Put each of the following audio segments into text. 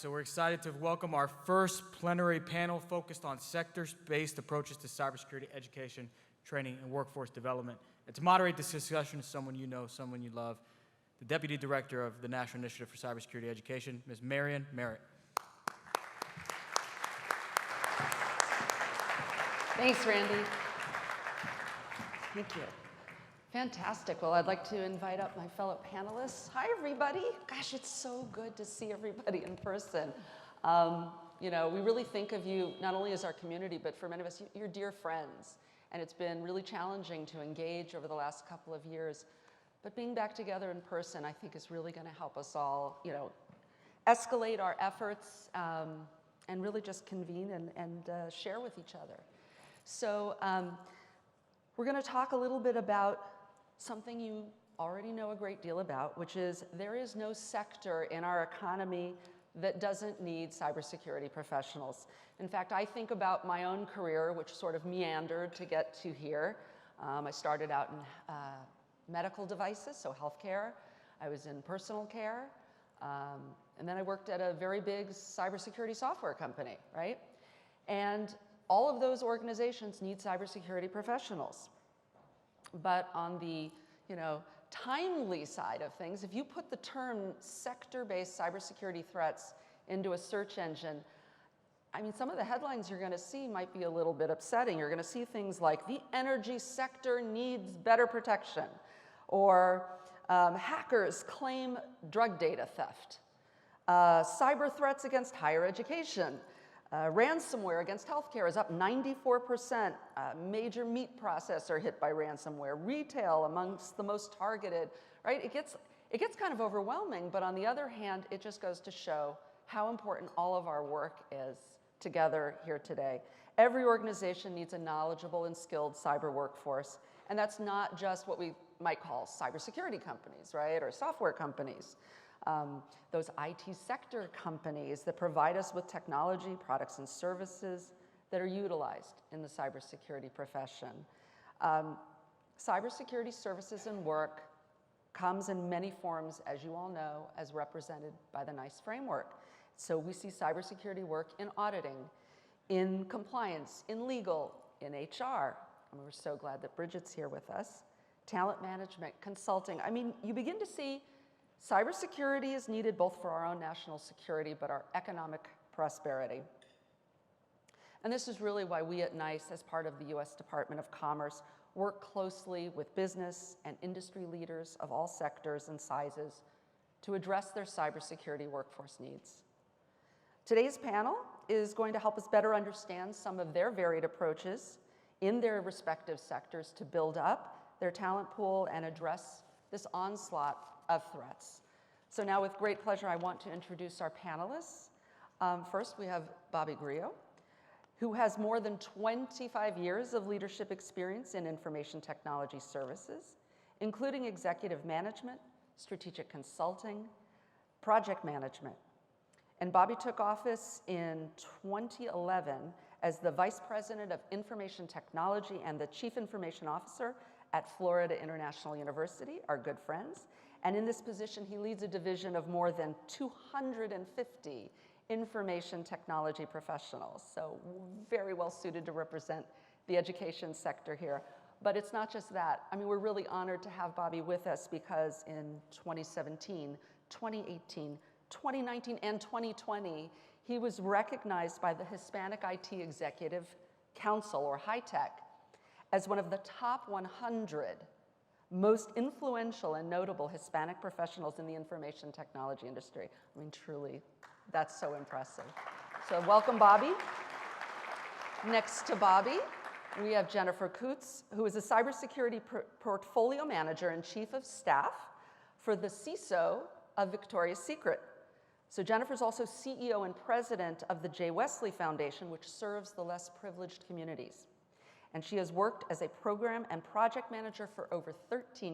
so we're excited to welcome our first plenary panel focused on sector-based approaches to cybersecurity education, training, and workforce development. And to moderate this discussion is someone you know, someone you love, the Deputy Director of the National Initiative for Cybersecurity Education, Ms. Marian Merritt. Thanks, Randy. Thank you. Fantastic. Well, I'd like to invite up my fellow panelists. Hi, everybody. Gosh, it's so good to see everybody in person. You know, we really think of you not only as our community, but for many of us, you're dear friends. And it's been really challenging to engage over the last couple of years. But being back together in person, I think, is really going to help us all, you know, escalate our efforts and really just convene and share with each other. So we're going to talk a little bit about something you already know a great deal about, which is there is no sector in our economy that doesn't need cybersecurity professionals. In fact, I think about my own career, which sort of meandered to get to here. I started out in medical devices, so healthcare. I was in personal care. And then I worked at a very big cybersecurity software company, right? And all of those organizations need cybersecurity professionals. But on the, you know, timely side of things, if you put the term sector-based cybersecurity threats into a search engine, I mean, some of the headlines you're going to see might be a little bit upsetting. You're going to see things like, the energy sector needs better protection, or hackers claim drug data theft, cyber threats against higher education, ransomware against healthcare is up 94%. Major meat processor hit by ransomware. Retail amongst the most targeted, right? It gets kind of overwhelming, but on the other hand, it just goes to show how important all of our work is together here today. Every organization needs a knowledgeable and skilled cyber workforce, and that's not just what we might call cybersecurity companies, right, or software companies. Those IT sector companies that provide us with technology, products, and services that are utilized in the cybersecurity profession. Cybersecurity services and work comes in many forms, as you all know, as represented by the NIST framework. So we see cybersecurity work in auditing, in compliance, in legal, in HR. And we're so glad that Bridget's here with us. Talent management, consulting. I mean, you begin to see cybersecurity is needed both for our own national security, but our economic prosperity. And this is really why we at NIST, as part of the US Department of Commerce, work closely with business and industry leaders of all sectors and sizes to address their cybersecurity workforce needs. Today's panel is going to help us better understand some of their varied approaches in their respective sectors to build up their talent pool and address this onslaught of threats. So now, with great pleasure, I want to introduce our panelists. First, we have Bobby Griot, who has more than 25 years of leadership experience in information technology services, including executive management, strategic consulting, project management. And Bobby took office in 2011 as the Vice President of Information Technology and the Chief Information Officer at Florida International University, our good friends. And in this position, he leads a division of more than 250 information technology professionals. So very well suited to represent the education sector here. But it's not just that. I mean, we're really honored to have Bobby with us because in 2017, 2018, 2019, and 2020, he was recognized by the Hispanic IT Executive Council, or HITECH, as one of the top 100 most influential and notable Hispanic professionals in the information technology industry. I mean, truly, that's so impressive. So welcome, Bobby. Next to Bobby, we have Jennifer Kutz, who is a cybersecurity portfolio manager and chief of staff for the CISO of Victoria's Secret. So Jennifer's also CEO and president of the J. Wesley Foundation, which serves the less privileged communities. And she has worked as a program and project manager for over 33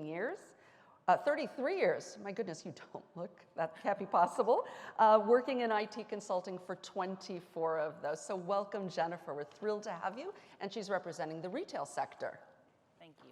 years. My goodness, you don't look, that can't be possible. Working in IT consulting for 24 of those. So welcome, Jennifer. We're thrilled to have you. And she's representing the retail sector. Thank you.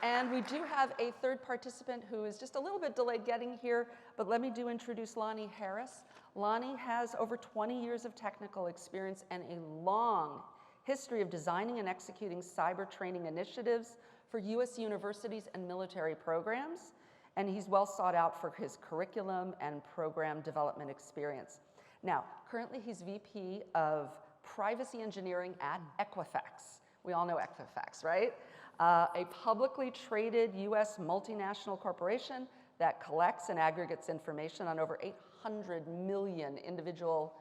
And we do have a third participant who is just a little bit delayed getting here, but let me introduce Lonnie Harris. Lonnie has over 20 years of technical experience and a long history of designing and executing cyber training initiatives for U.S. universities and military programs, and he's well sought out for his curriculum and program development experience. Now, currently he's VP of Privacy Engineering at Equifax. We all know Equifax, right? A publicly traded U.S. multinational corporation that collects and aggregates information on over 800 million individual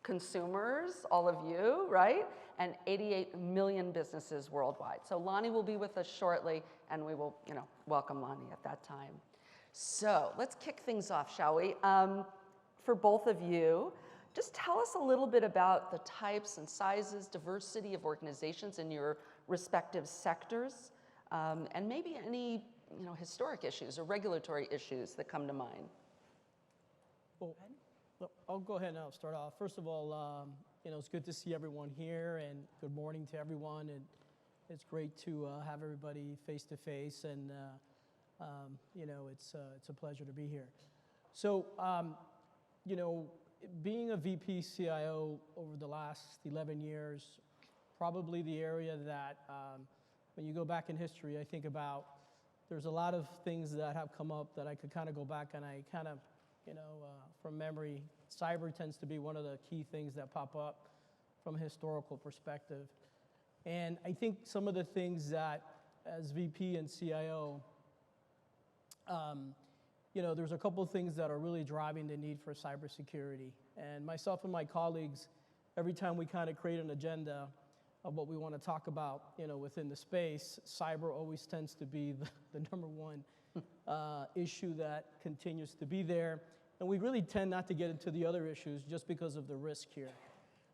consumers, all of you, right? And 88 million businesses worldwide. So Lonnie will be with us shortly, and we will, welcome Lonnie at that time. So let's kick things off, shall we? For both of you, just tell us a little bit about the types and sizes, diversity of organizations in your respective sectors, and maybe any historic issues or regulatory issues that come to mind. Well, I'll go ahead and I'll start off. First of all, it's good to see everyone here, and good morning to everyone. And it's great to have everybody face to face, and it's a pleasure to be here. So, being a VP CIO over the last 11 years, probably the area that, when you go back in history, I think about, there's a lot of things that have come up that I could kind of go back and I kind of, from memory, cyber tends to be one of the key things that pop up from a historical perspective. And I think some of the things that, as VP and CIO, there's a couple of things that are really driving the need for cybersecurity. And myself and my colleagues, every time we kind of create an agenda of what we want to talk about, within the space, cyber always tends to be the number one issue that continues to be there. And we really tend not to get into the other issues just because of the risk here.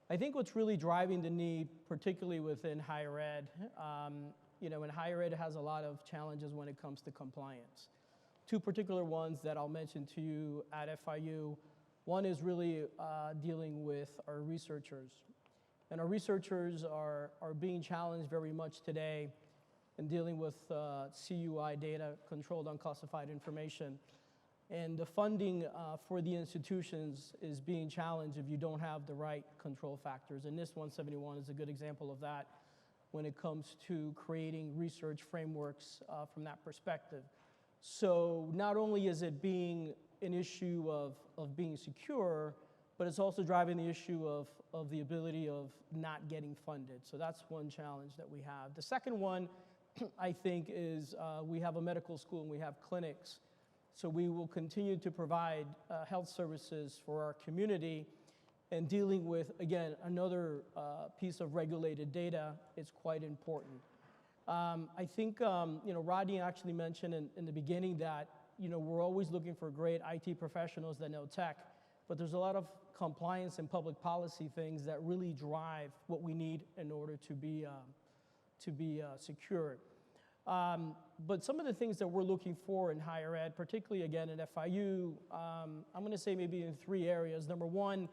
I think what's really driving the need, particularly within higher ed, and higher ed has a lot of challenges when it comes to compliance. Two particular ones that I'll mention to you at FIU. One is really dealing with our researchers. And our researchers are being challenged very much today in dealing with CUI data, controlled unclassified information. And the funding for the institutions is being challenged if you don't have the right control factors. And NIST 171 is a good example of that when it comes to creating research frameworks from that perspective. So not only is it being an issue of being secure, but it's also driving the issue of the ability of not getting funded. So that's one challenge that we have. The second one, I think, is we have a medical school and we have clinics. So we will continue to provide health services for our community, and dealing with, again, another piece of regulated data is quite important. I think, Rodney actually mentioned in the beginning that, we're always looking for great IT professionals that know tech, but there's a lot of compliance and public policy things that really drive what we need in order to be secure. But some of the things that we're looking for in higher ed, particularly again at FIU, I'm going to say maybe in 3 areas. Number one,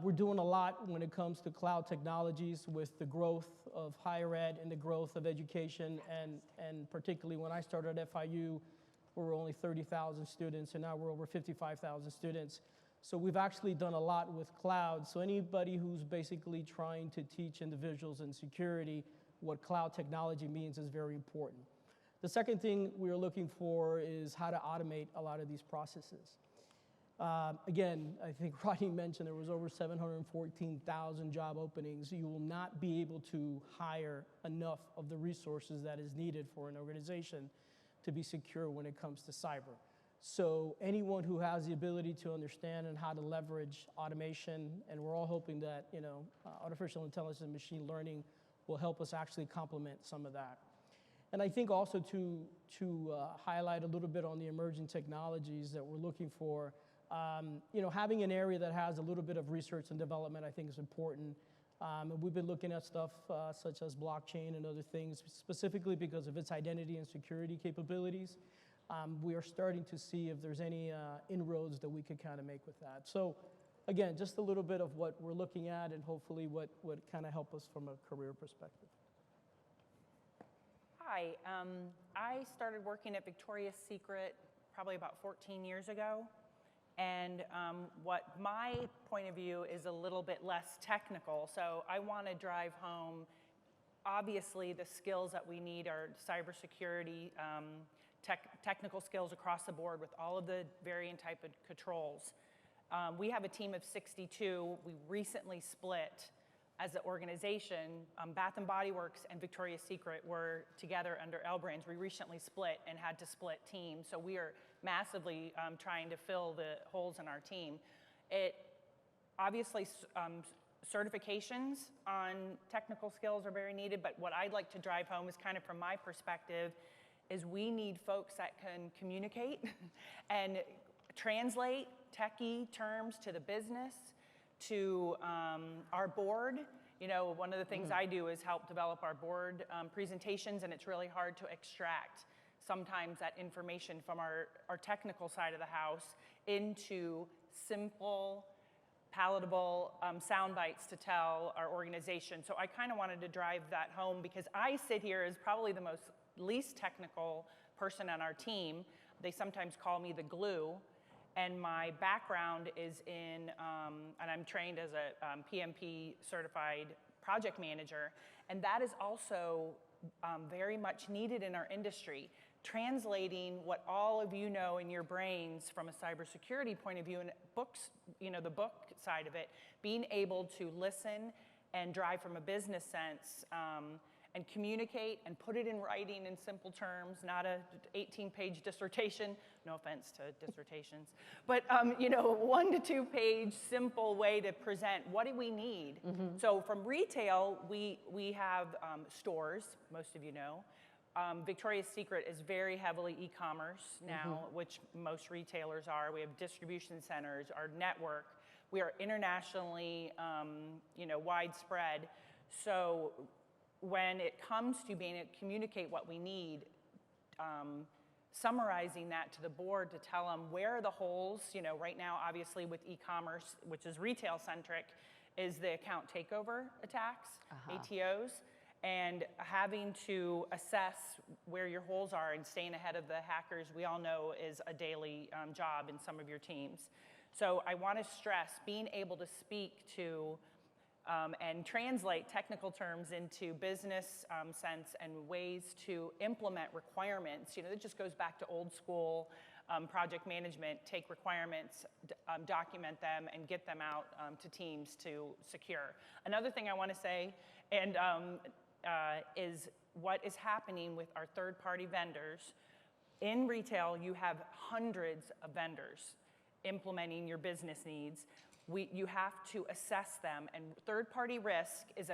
we're doing a lot when it comes to cloud technologies with the growth of higher ed and the growth of education, and particularly when I started at FIU, we were only 30,000 students, and now we're over 55,000 students. So we've actually done a lot with cloud. So anybody who's basically trying to teach individuals in security what cloud technology means is very important. The second thing we're looking for is how to automate a lot of these processes. Again, I think Rodney mentioned there was over 714,000 job openings. You will not be able to hire enough of the resources that is needed for an organization to be secure when it comes to cyber. So anyone who has the ability to understand and how to leverage automation, and we're all hoping that artificial intelligence and machine learning will help us actually complement some of that. And I think also to highlight a little bit on the emerging technologies that we're looking for, having an area that has a little bit of research and development I think is important. And we've been looking at stuff such as blockchain and other things, specifically because of its identity and security capabilities. We are starting to see if there's any inroads that we could kind of make with that. So again, just a little bit of what we're looking at, and hopefully what would kind of help us from a career perspective. Hi, I started working at Victoria's Secret probably about 14 years ago. And what my point of view is a little bit less technical. So I want to drive home, obviously the skills that we need are cybersecurity, technical skills across the board with all of the varying type of controls. We have a team of 62. We recently split as an organization. Bath & Body Works and Victoria's Secret were together under L Brands. We recently split and had to split teams. So we are massively trying to fill the holes in our team. It obviously certifications on technical skills are very needed, but what I'd like to drive home is kind of from my perspective is we need folks that can communicate and translate techie terms to the business, to our board. You know, one of the things I do is help develop our board presentations, and it's really hard to extract sometimes that information from our technical side of the house into simple, palatable sound bites to tell our organization. So I kind of wanted to drive that home because I sit here as probably the least technical person on our team. They sometimes call me the glue. And my background is in, and I'm trained as a PMP certified project manager, and that is also very much needed in our industry. Translating what all of you know in your brains from a cybersecurity point of view and books, you know, the book side of it, being able to listen and drive from a business sense and communicate and put it in writing in simple terms, not a 18-page dissertation, no offense to dissertations, but you know, 1 to 2 page simple way to present what do we need. So from retail, we have stores, most of you know. Victoria's Secret is very heavily e-commerce now, which most retailers are. We have distribution centers, our network. We are internationally, you know, widespread. So when it comes to being able to communicate what we need, summarizing that to the board to tell them where are the holes, you know, right now, obviously with e-commerce, which is retail centric, is the account takeover attacks, ATOs. And having to assess where your holes are and staying ahead of the hackers, we all know is a daily job in some of your teams. So I want to stress being able to speak to and translate technical terms into business sense and ways to implement requirements. You know, it just goes back to old school project management, take requirements, document them, and get them out to teams to secure. Another thing I want to say, and is what is happening with our third-party vendors. In retail, you have hundreds of vendors implementing your business needs. You have to assess them, and third-party risk is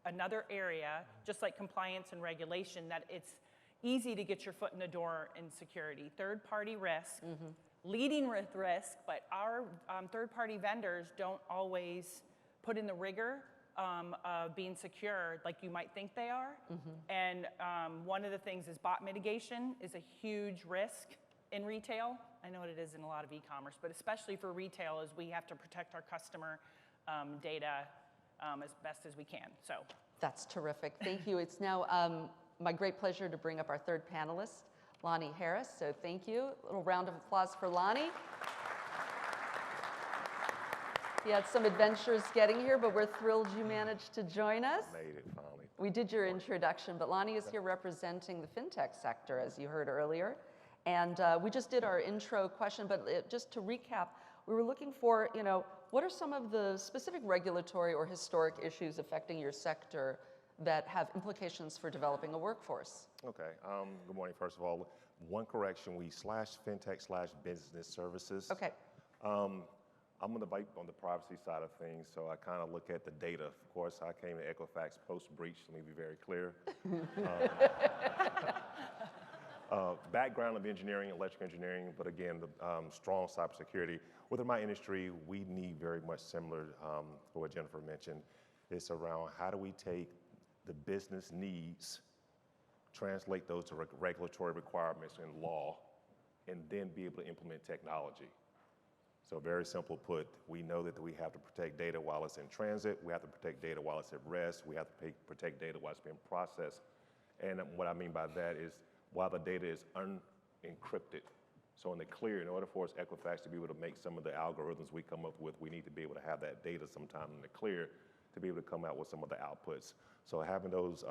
another area, just like compliance and regulation, that it's easy to get your foot in the door in security. Third-party risk, leading with risk, but our third-party vendors don't always put in the rigor of being secure like you might think they are. And one of the things is bot mitigation is a huge risk in retail. I know what it is in a lot of e-commerce, but especially for retail is we have to protect our customer data as best as we can. So That's terrific. Thank you. It's now my great pleasure to bring up our third panelist, Lonnie Harris. So thank you. A little round of applause for Lonnie. He had some adventures getting here, but we're thrilled you managed to join us. Made it finally. We did your introduction, but Lonnie is here representing the fintech sector, as you heard earlier. And we just did our intro question, but just to recap, we were looking for, you know, what are some of the specific regulatory or historic issues affecting your sector that have implications for developing a workforce? Okay. Good morning, first of all. One correction, we /fintech/business services. Okay. I'm on the privacy side of things, so I kind of look at the data. Of course, I came to Equifax post-breach, let me be very clear. Background of engineering, electrical engineering, but again, the strong cybersecurity. Within my industry, we need very much similar to what Jennifer mentioned. It's around how do we take the business needs, translate those to regulatory requirements and law, and then be able to implement technology. So very simple put, we know that we have to protect data while it's in transit, we have to protect data while it's at rest, we have to protect data while it's being processed, And what I mean by that is while the data is unencrypted, so in the clear, in order for us Equifax to be able to make some of the algorithms we come up with, we need to be able to have that data sometime in the clear to be able to come out with some of the outputs. So having those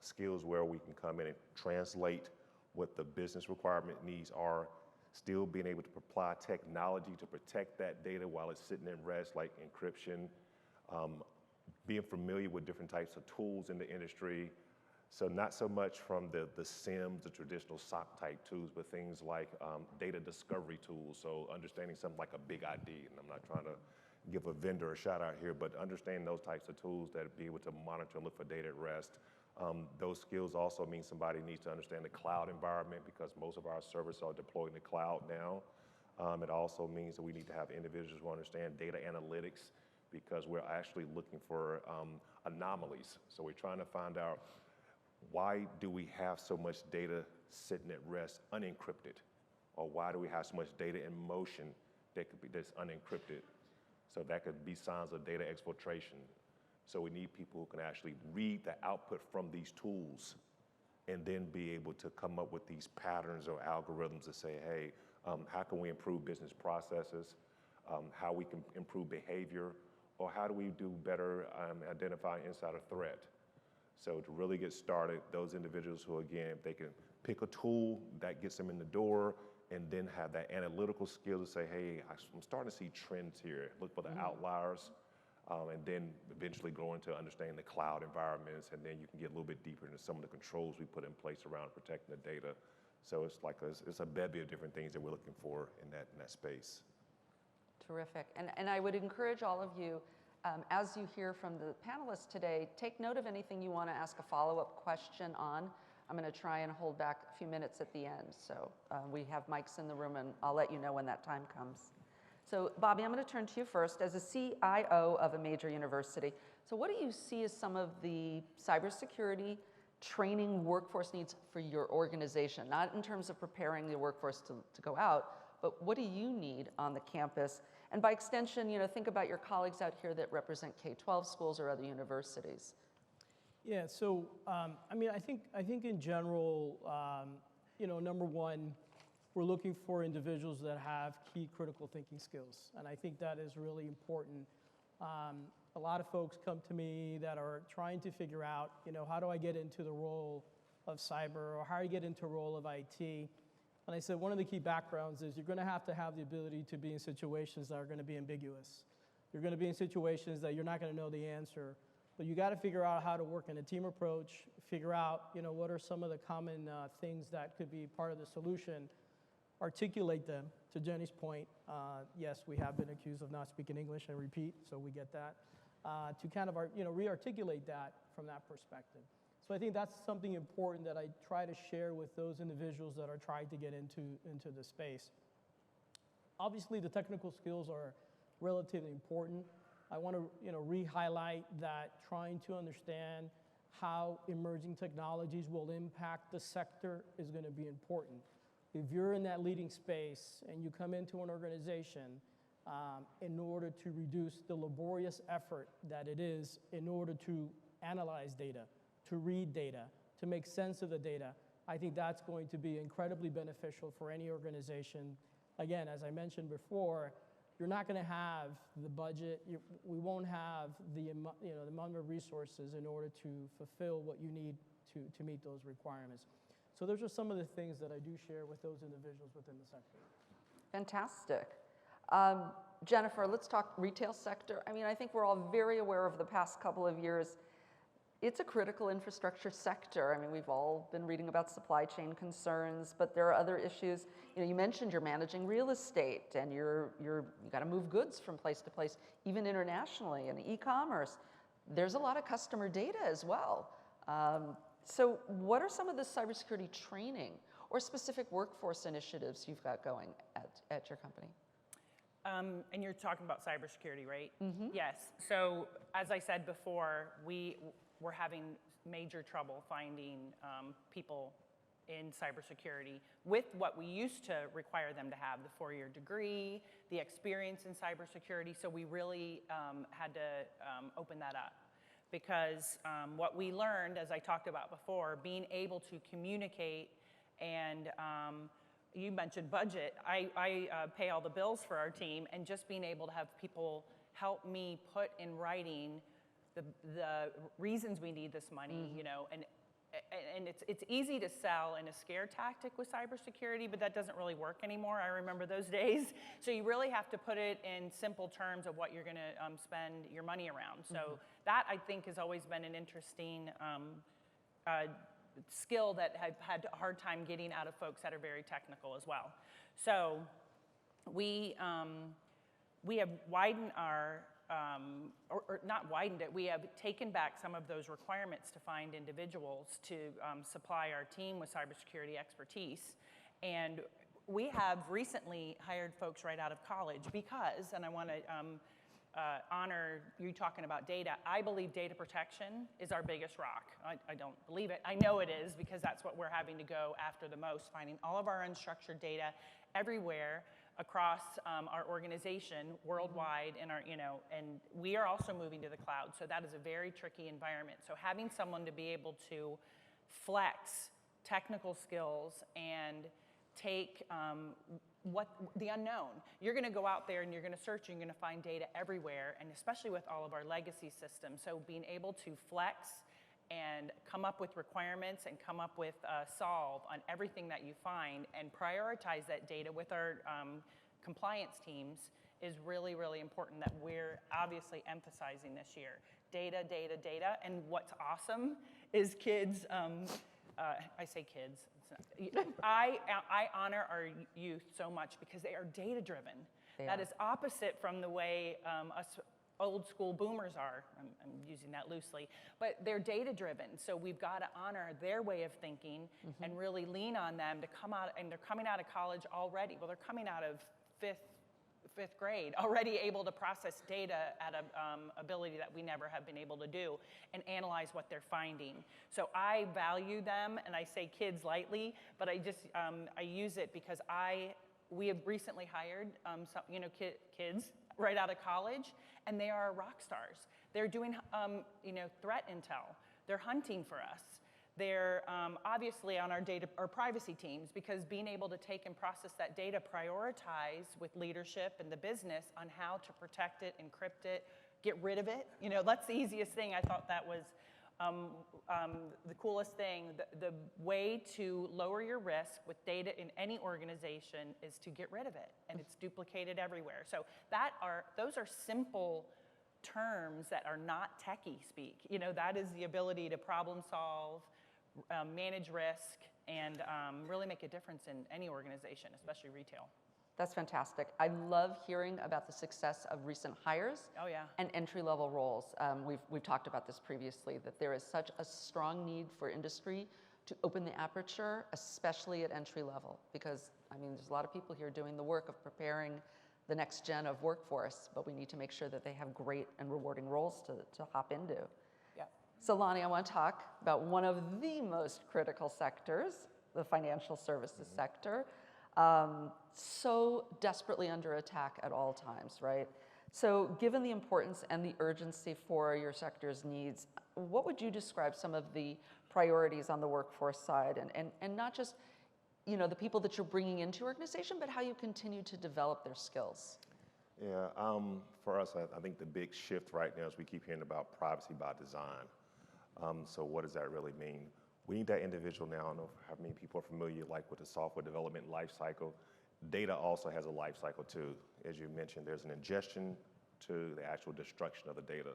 skills where we can come in and translate what the business requirement needs are, still being able to apply technology to protect that data while it's sitting in rest, like encryption, being familiar with different types of tools in the industry. So not so much from the SIMs, the traditional SOC type tools, but things like data discovery tools. So understanding something like a big ID, and I'm not trying to give a vendor a shout out here, but understanding those types of tools that be able to monitor and look for data at rest. Those skills also mean somebody needs to understand the cloud environment because most of our servers are deployed in the cloud now. It also means that we need to have individuals who understand data analytics because we're actually looking for anomalies. So we're trying to find out why do we have so much data sitting at rest unencrypted? Or why do we have so much data in motion that's unencrypted? So that could be signs of data exfiltration. So we need people who can actually read the output from these tools and then be able to come up with these patterns or algorithms to say, hey, how can we improve business processes, how we can improve behavior, or how do we do better identifying insider threat? So to really get started, those individuals who, again, if they can pick a tool that gets them in the door and then have that analytical skill to say, hey, I'm starting to see trends here, look for the outliers, and then eventually go into understanding the cloud environments, and then you can get a little bit deeper into some of the controls we put in place around protecting the data. So it's like it's a bevy of different things that we're looking for in that space. Terrific. And I would encourage all of you, as you hear from the panelists today, take note of anything you want to ask a follow-up question on. I'm going to try and hold back a few minutes at the end. So we have mics in the room, and I'll let you know when that time comes. So Bobby, I'm going to turn to you first. As a CIO of a major university, so what do you see as some of the cybersecurity training workforce needs for your organization? Not in terms of preparing the workforce to go out, but what do you need on the campus? And by extension, think about your colleagues out here that represent K-12 schools or other universities. Yeah, so I think in general, number one, we're looking for individuals that have key critical thinking skills, and I think that is really important. A lot of folks come to me that are trying to figure out, how do I get into the role of cyber, or how do I get into the role of IT? And I said one of the key backgrounds is you're going to have the ability to be in situations that are going to be ambiguous. You're going to be in situations that you're not going to know the answer. But you got to figure out how to work in a team approach, figure out, what are some of the common things that could be part of the solution, articulate them. To Jenny's point, yes, we have been accused of not speaking English, and repeat, so we get that. To kind of, re-articulate that from that perspective. So I think that's something important that I try to share with those individuals that are trying to get into the space. Obviously, the technical skills are relatively important. I want to re-highlight that trying to understand how emerging technologies will impact the sector is going to be important. If you're in that leading space and you come into an organization in order to reduce the laborious effort that it is in order to analyze data, to read data, to make sense of the data, I think that's going to be incredibly beneficial for any organization. Again, as I mentioned before, you're not going to have the budget. We won't have the amount of resources in order to fulfill what you need to meet those requirements. So those are some of the things that I do share with those individuals within the sector. Fantastic. Jennifer, let's talk retail sector. I think we're all very aware of the past couple of years. It's a critical infrastructure sector. We've all been reading about supply chain concerns, but there are other issues. You mentioned you're managing real estate, and you got to move goods from place to place, even internationally, and e-commerce. There's a lot of customer data as well. So what are some of the cybersecurity training or specific workforce initiatives you've got going at your company? And you're talking about cybersecurity, right? Mm-hmm. Yes. So as I said before, we're having major trouble finding people in cybersecurity with what we used to require them to have, the 4-year degree, the experience in cybersecurity. So we really had to open that up. because what we learned, as I talked about before, being able to communicate and you mentioned budget. I pay all the bills for our team, and just being able to have people help me put in writing the reasons we need this money, you know, and it's easy to sell in a scare tactic with cybersecurity, but that doesn't really work anymore. I remember those days. So you really have to put it in simple terms of what you're going to spend your money around. So that, I think, has always been an interesting skill that I've had a hard time getting out of folks that are very technical as well. So we have widened our, or not widened it, we have taken back some of those requirements to find individuals to supply our team with cybersecurity expertise. And we have recently hired folks right out of college because, and I want to honor you talking about data, I believe data protection is our biggest rock. I don't believe it. I know it is, because that's what we're having to go after the most, finding all of our unstructured data everywhere across our organization worldwide, and our, you know, and we are also moving to the cloud, so that is a very tricky environment. So having someone to be able to flex technical skills and take the unknown. You're going to go out there and you're going to search and you're going to find data everywhere, and especially with all of our legacy systems. So being able to flex and come up with requirements and come up with solve on everything that you find and prioritize that data with our compliance teams is really, really important, that we're obviously emphasizing this year. Data, data, data. And what's awesome is kids, I say kids, I honor our youth so much because they are data driven. That is opposite from the way us old school boomers are. I'm using that loosely, but they're data driven. So we've got to honor their way of thinking and really lean on them to come out, and they're coming out of college already. Well, they're coming out of fifth grade, already able to process data at an ability that we never have been able to do and analyze what they're finding. So I value them, and I say kids lightly, but I just, I use it because we have recently hired some, you know, kids right out of college, and they are rock stars. They're doing, you know, threat intel. They're hunting for us. They're obviously on our data or privacy teams, because being able to take and process that data, prioritize with leadership and the business on how to protect it, encrypt it, get rid of it. You know, that's the easiest thing. I thought that was the coolest thing. The way to lower your risk with data in any organization is to get rid of it, and it's duplicated everywhere. So those are simple terms that are not techie speak. You know, that is the ability to problem solve, manage risk, and really make a difference in any organization, especially retail. That's fantastic. I love hearing about the success of recent hires and entry-level roles. We've talked about this previously, that there is such a strong need for industry to open the aperture, especially at entry level, because, I mean, there's a lot of people here doing the work of preparing the next gen of workforce, but we need to make sure that they have great and rewarding roles to hop into. So Lonnie, I want to talk about one of the most critical sectors, the financial services sector, so desperately under attack at all times, right? So given the importance and the urgency for your sector's needs, what would you describe some of the priorities on the workforce side, and not just, you know, the people that you're bringing into your organization, but how you continue to develop their skills? Yeah, for us, I think the big shift right now is we keep hearing about privacy by design. So what does that really mean? We need that individual now. I don't know how many people are familiar, like, with the software development life cycle. Data also has a life cycle too. As you mentioned, there's an ingestion to the actual destruction of the data.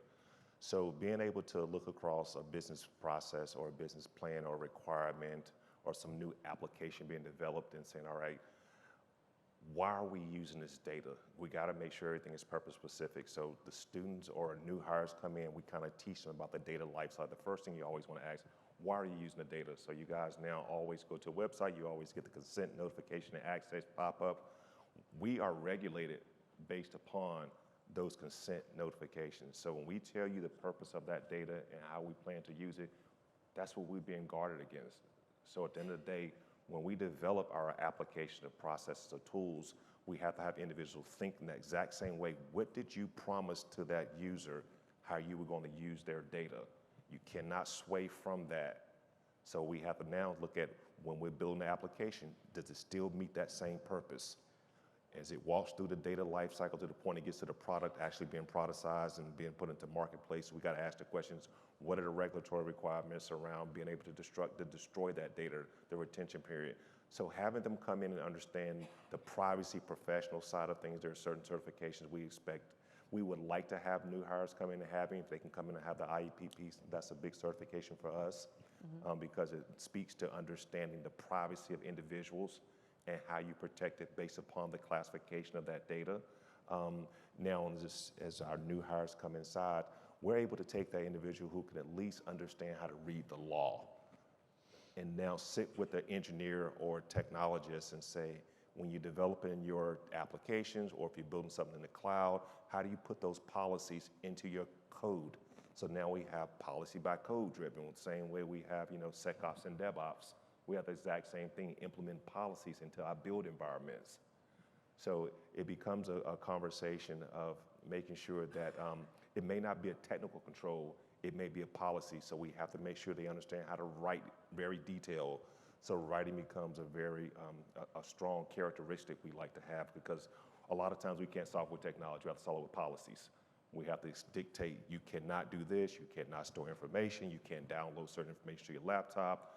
So being able to look across a business process or a business plan or requirement or some new application being developed and saying, all right, why are we using this data? We got to make sure everything is purpose specific. So the students or new hires come in, we kind of teach them about the data life cycle. The first thing you always want to ask, why are you using the data? So you guys now always go to a website, you always get the consent notification and access pop up. We are regulated based upon those consent notifications. So when we tell you the purpose of that data and how we plan to use it, that's what we're being guarded against. So at the end of the day, when we develop our application of processes or tools, we have to have individuals think in the exact same way. What did you promise to that user how you were going to use their data. You cannot sway from that. So we have to now look at when we're building the application, does it still meet that same purpose? As it walks through the data life cycle to the point it gets to the product actually being productized and being put into marketplace, we got to ask the questions, what are the regulatory requirements around being able to destroy that data, the retention period? So having them come in and understand the privacy professional side of things, there are certain certifications we expect. We would like to have new hires come in and having, if they can come in and have the IEP piece, that's a big certification for us because it speaks to understanding the privacy of individuals and how you protect it based upon the classification of that data. Now, as our new hires come inside, we're able to take that individual who can at least understand how to read the law and now sit with the engineer or technologist and say, when you're developing your applications or if you're building something in the cloud, how do you put those policies into your code? So now we have policy by code driven, the same way we have, SecOps and DevOps. We have the exact same thing, implement policies into our build environments. So it becomes a conversation of making sure that it may not be a technical control, it may be a policy. So we have to make sure they understand how to write very detailed. So writing becomes a very a strong characteristic we like to have because a lot of times we can't solve with technology, we have to solve with policies. We have to dictate, you cannot do this, you cannot store information, you can't download certain information to your laptop.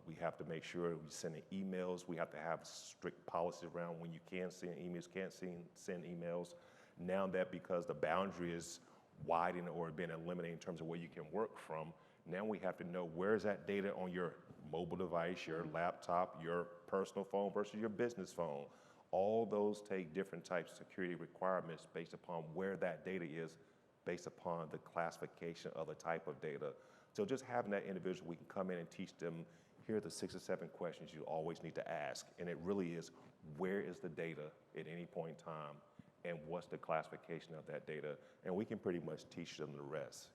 We have to make sure we send emails. We have to have strict policies around when you can send emails, can't send emails. Now that because the boundary is widened or been eliminated in terms of where you can work from, now we have to know where is that data on your mobile device, your laptop, your personal phone versus your business phone. All those take different types of security requirements based upon where that data is, based upon the classification of the type of data. So just having that individual, we can come in and teach them, here are the 6 or 7 questions you always need to ask. And it really is, where is the data at any point in time? And what's the classification of that data? And we can pretty much teach them the rest.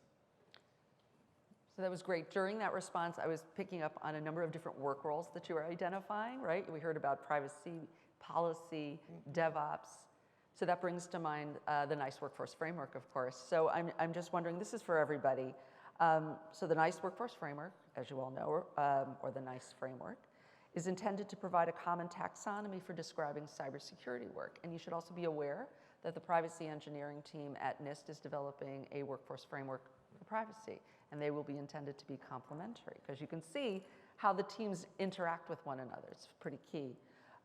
So that was great. During that response, I was picking up on a number of different work roles that you were identifying, right? We heard about privacy, policy, DevOps. So that brings to mind the NIST Workforce Framework, of course. So I'm just wondering, this is for everybody. So the NIST Workforce Framework, as you all know, or the NIST Framework, is intended to provide a common taxonomy for describing cybersecurity work. And you should also be aware that the privacy engineering team at NIST is developing a workforce framework for privacy, and they will be intended to be complementary, because you can see how the teams interact with one another. It's pretty key.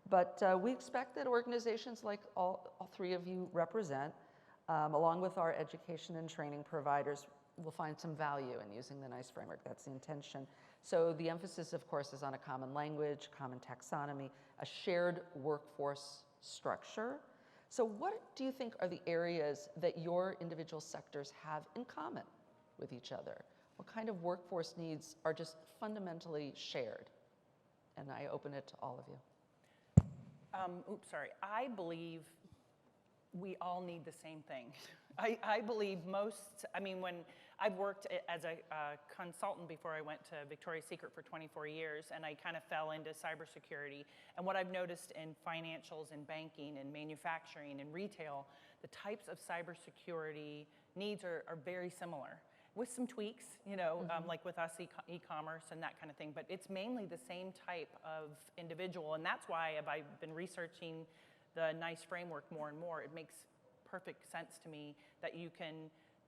But we expect that organizations like all 3 of you represent, along with our education and training providers, will find some value in using the NIST framework. That's the intention. So the emphasis, of course, is on a common language, common taxonomy, a shared workforce structure. So what do you think are the areas that your individual sectors have in common with each other? What kind of workforce needs are just fundamentally shared? And I open it to all of you. I believe we all need the same thing. I believe when I've worked as a consultant before I went to Victoria's Secret for 24 years, and I kind of fell into cybersecurity. And what I've noticed in financials and banking and manufacturing and retail, the types of cybersecurity needs are very similar, with some tweaks, like with us, e-commerce and that kind of thing. But it's mainly the same type of individual, and that's why I've been researching the NIST framework more and more. It makes perfect sense to me that you can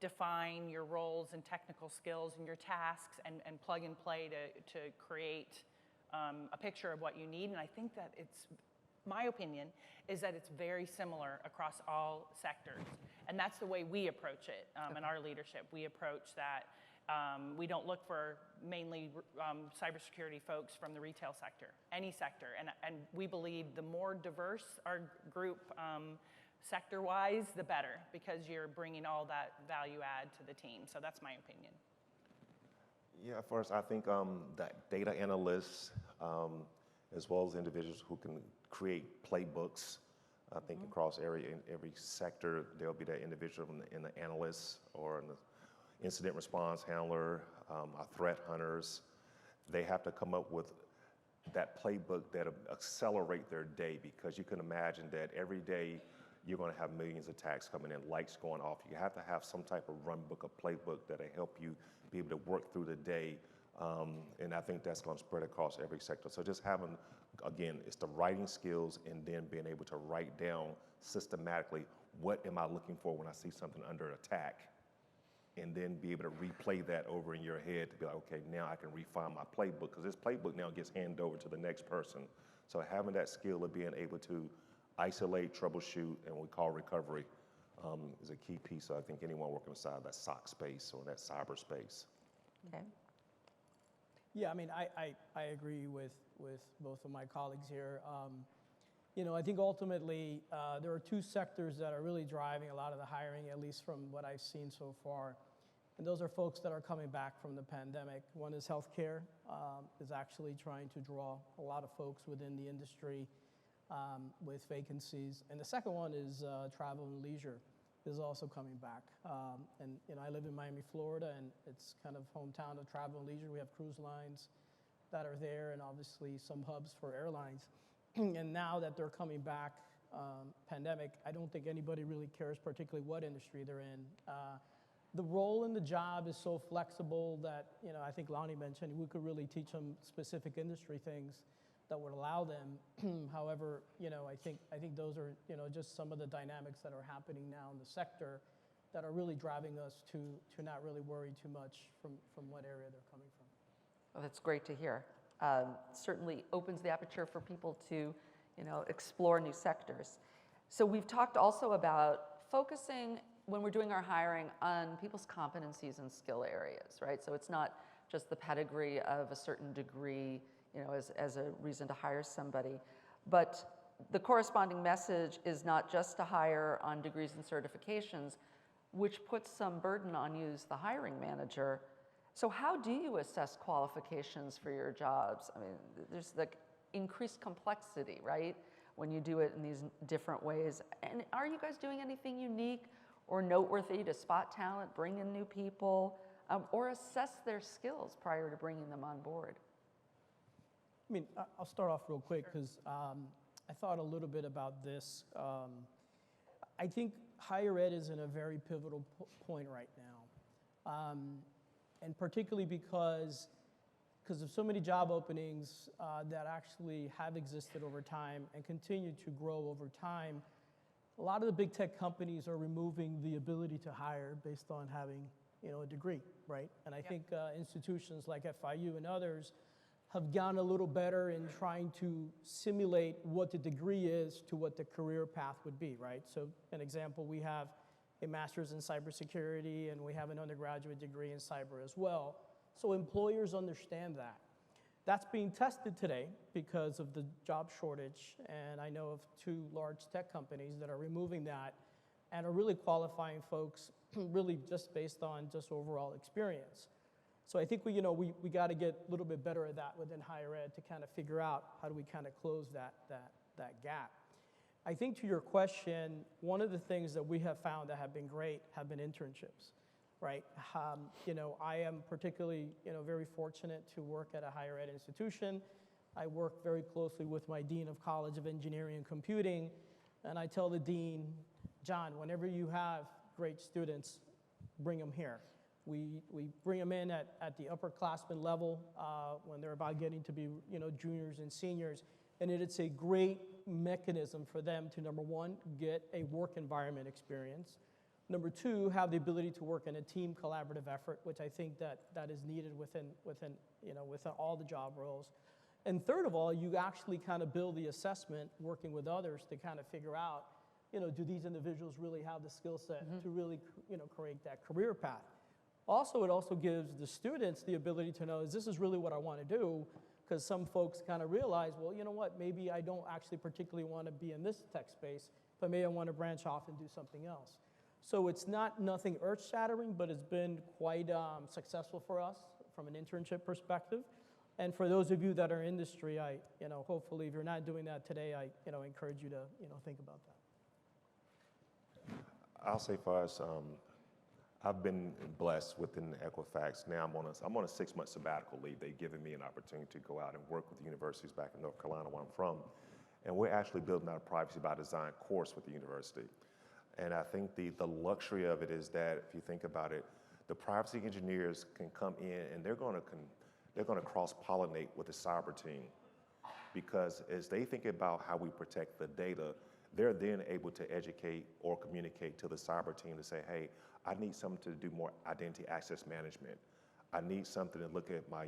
define your roles and technical skills and your tasks and plug and play to create a picture of what you need. And I think that my opinion is that it's very similar across all sectors. And that's the way we approach it in our leadership. We approach that. We don't look for mainly cybersecurity folks from the retail sector, any sector. And we believe the more diverse our group sector-wise, the better, because you're bringing all that value add to the team. So that's my opinion. Yeah, first, I think that data analysts, as well as individuals who can create playbooks, I think across every sector, there'll be that individual in the analyst or in the incident response handler, our threat hunters. They have to come up with that playbook that'll accelerate their day, because you can imagine that every day you're going to have millions of attacks coming in, lights going off. You have to have some type of run book, a playbook that'll help you be able to work through the day. And I think that's going to spread across every sector. So just having, again, it's the writing skills and then being able to write down systematically, what am I looking for when I see something under attack? And then be able to replay that over in your head to be like, okay, now I can refine my playbook, because this playbook now gets handed over to the next person. So having that skill of being able to isolate, troubleshoot, and what we call recovery is a key piece. So I think anyone working inside that SOC space or that cyberspace. Okay. Yeah, I mean, I agree with both of my colleagues here. You know, I think ultimately there are two sectors that are really driving a lot of the hiring, at least from what I've seen so far. And those are folks that are coming back from the pandemic. One is healthcare, is actually trying to draw a lot of folks within the industry with vacancies. And the second one is travel and leisure is also coming back. And you know, I live in Miami, Florida, and it's kind of hometown of travel and leisure. We have cruise lines that are there, and obviously some hubs for airlines. And now that they're coming back, pandemic, I don't think anybody really cares particularly what industry they're in. The role in the job is so flexible that, you know, I think Lonnie mentioned we could really teach them specific industry things that would allow them. However, you know, I think those are, you know, just some of the dynamics that are happening now in the sector that are really driving us to not really worry too much from what area they're coming from. Well, that's great to hear. Certainly opens the aperture for people to, you know, explore new sectors. So we've talked also about focusing when we're doing our hiring on people's competencies and skill areas, right? So it's not just the pedigree of a certain degree, you know, as a reason to hire somebody, but the corresponding message is not just to hire on degrees and certifications, which puts some burden on you as the hiring manager. So how do you assess qualifications for your jobs? I mean, there's like increased complexity, right? When you do it in these different ways. And are you guys doing anything unique or noteworthy to spot talent, bring in new people, or assess their skills prior to bringing them on board? I mean, I'll start off real quick because I thought a little bit about this. I think higher ed is in a very pivotal point right now. And particularly because of so many job openings that actually have existed over time and continue to grow over time, a lot of the big tech companies are removing the ability to hire based on having, you know, a degree, right? And I think institutions like FIU and others have gotten a little better in trying to simulate what the degree is to what the career path would be, right? So an example, we have a master's in cybersecurity and we have an undergraduate degree in cyber as well. So employers understand that. That's being tested today because of the job shortage, and I know of 2 large tech companies that are removing that and are really qualifying folks really just based on just overall experience. So I think we got to get a little bit better at that within higher ed to kind of figure out how do we kind of close that gap. I think to your question, one of the things that we have found that have been great have been internships, right? You know, I am particularly, you know, very fortunate to work at a higher ed institution. I work very closely with my Dean of College of Engineering and Computing, and I tell the Dean, John, whenever you have great students, bring them here. We bring them in at the upperclassmen level when they're about getting to be, you know, juniors and seniors, and it's a great mechanism for them to, number one, get a work environment experience. Number 2, have the ability to work in a team collaborative effort, which I think that is needed within all the job roles. And third of all, you actually kind of build the assessment working with others to kind of figure out, you know, do these individuals really have the skill set to really, you know, create that career path? Also, it also gives the students the ability to know, is this really what I want to do? Because some folks kind of realize, well, you know what, maybe I don't actually particularly want to be in this tech space, but maybe I want to branch off and do something else. So it's not nothing earth-shattering, but it's been quite successful for us from an internship perspective. And for those of you that are in industry, you know, hopefully if you're not doing that today, I, you know, encourage you to, you know, think about that. I'll say for us, I've been blessed within Equifax. Now I'm on a 6-month sabbatical leave. They've given me an opportunity to go out and work with the universities back in North Carolina where I'm from. And we're actually building out a privacy by design course with the university. And I think the luxury of it is that if you think about it, the privacy engineers can come in and they're going to cross-pollinate with the cyber team, because as they think about how we protect the data, they're then able to educate or communicate to the cyber team to say, hey, I need something to do more identity access management. I need something to look at my,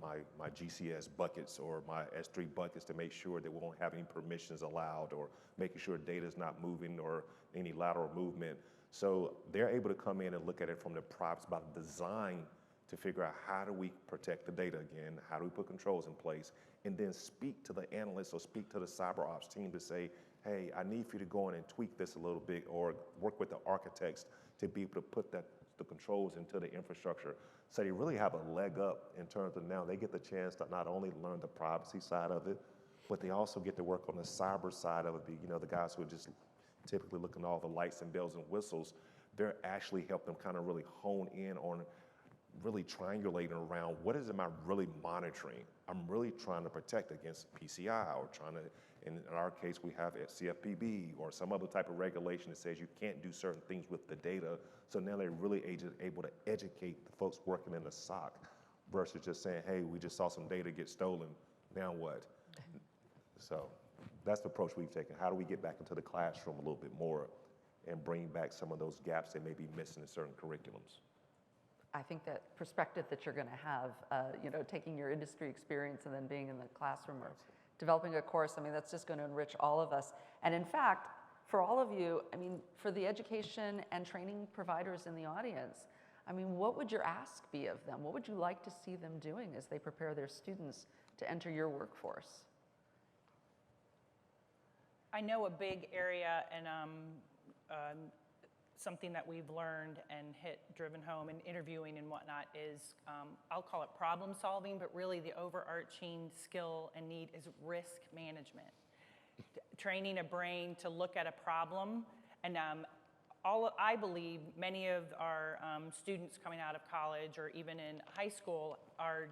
my GCS buckets or my S3 buckets to make sure that we won't have any permissions allowed, or making sure data is not moving or any lateral movement. So they're able to come in and look at it from the privacy by design to figure out how do we protect the data again, how do we put controls in place, and then speak to the analysts or speak to the cyber ops team to say, hey, I need for you to go in and tweak this a little bit, or work with the architects to be able to put the controls into the infrastructure. So they really have a leg up in terms of now they get the chance to not only learn the privacy side of it, but they also get to work on the cyber side of it. The guys who are just typically looking at all the lights and bells and whistles, they're actually help them kind of really hone in on really triangulating around what am I really monitoring? I'm really trying to protect against PCI, or trying to, in our case, we have a CFPB or some other type of regulation that says you can't do certain things with the data. So now they're really able to educate the folks working in the SOC versus just saying, hey, we just saw some data get stolen, now what? So that's the approach we've taken. How do we get back into the classroom a little bit more and bring back some of those gaps that may be missing in certain curriculums? I think that perspective that you're going to have, taking your industry experience and then being in the classroom or developing a course, that's just going to enrich all of us. And in fact, for all of you, for the education and training providers in the audience, what would your ask be of them? What would you like to see them doing as they prepare their students to enter your workforce? I know a big area and something that we've learned and driven home in interviewing and whatnot is, I'll call it problem solving, but really the overarching skill and need is risk management. Training a brain to look at a problem, and I believe many of our students coming out of college or even in high school are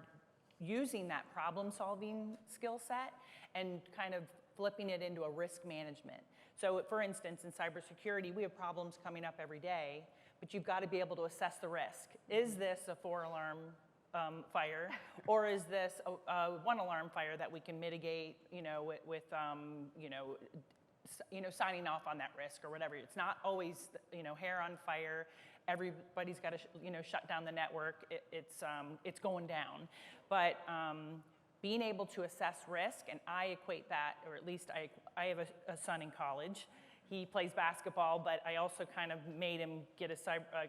using that problem solving skill set and kind of flipping it into a risk management. So for instance, in cybersecurity, we have problems coming up every day, but you've got to be able to assess the risk. Is this a 4-alarm fire, or is this a 1-alarm fire that we can mitigate, with signing off on that risk or whatever? It's not always, hair on fire. Everybody's got to, shut down the network. It's going down, but being able to assess risk, and I equate that, or at least I have a son in college. He plays basketball, but I also kind of made him get a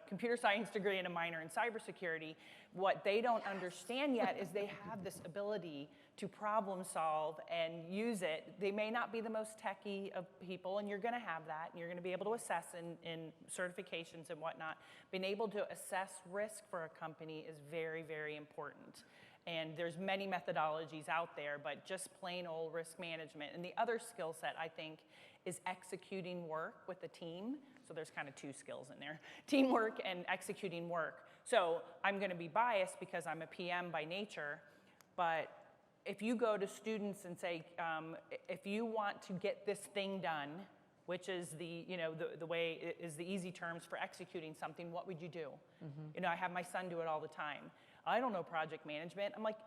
computer science degree and a minor in cybersecurity. What they don't understand yet is they have this ability to problem solve and use it. They may not be the most techie of people, and you're going to have that, and you're going to be able to assess in certifications and whatnot. Being able to assess risk for a company is very, very important. And there's many methodologies out there, but just plain old risk management. And the other skill set, I think, is executing work with a team. So there's kind of two skills in there, teamwork and executing work. So I'm going to be biased because I'm a PM by nature, but if you go to students and say, if you want to get this thing done, which is the way is the easy terms for executing something, what would you do? Mm-hmm. I have my son do it all the time. I don't know project management. I'm like,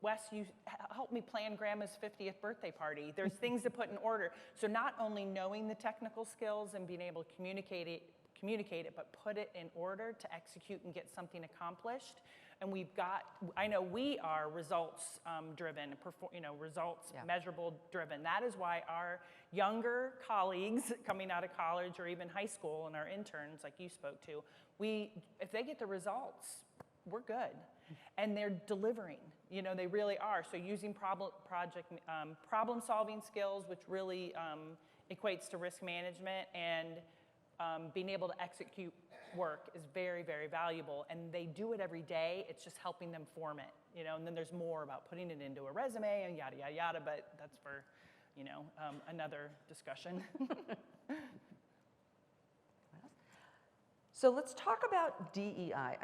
Wes, you help me plan Grandma's 50th birthday party. There's things to put in order. So not only knowing the technical skills and being able to communicate it, but put it in order to execute and get something accomplished. And I know we are results driven, results measurable driven. That is why our younger colleagues coming out of college or even high school and our interns, like you spoke to, if they get the results, we're good. And they're delivering, they really are. So using problem solving skills, which really equates to risk management, and being able to execute work is very, very valuable. And they do it every day. It's just helping them form it, and then there's more about putting it into a resume and yada, yada, yada, but that's for, another discussion. So let's talk about DEI.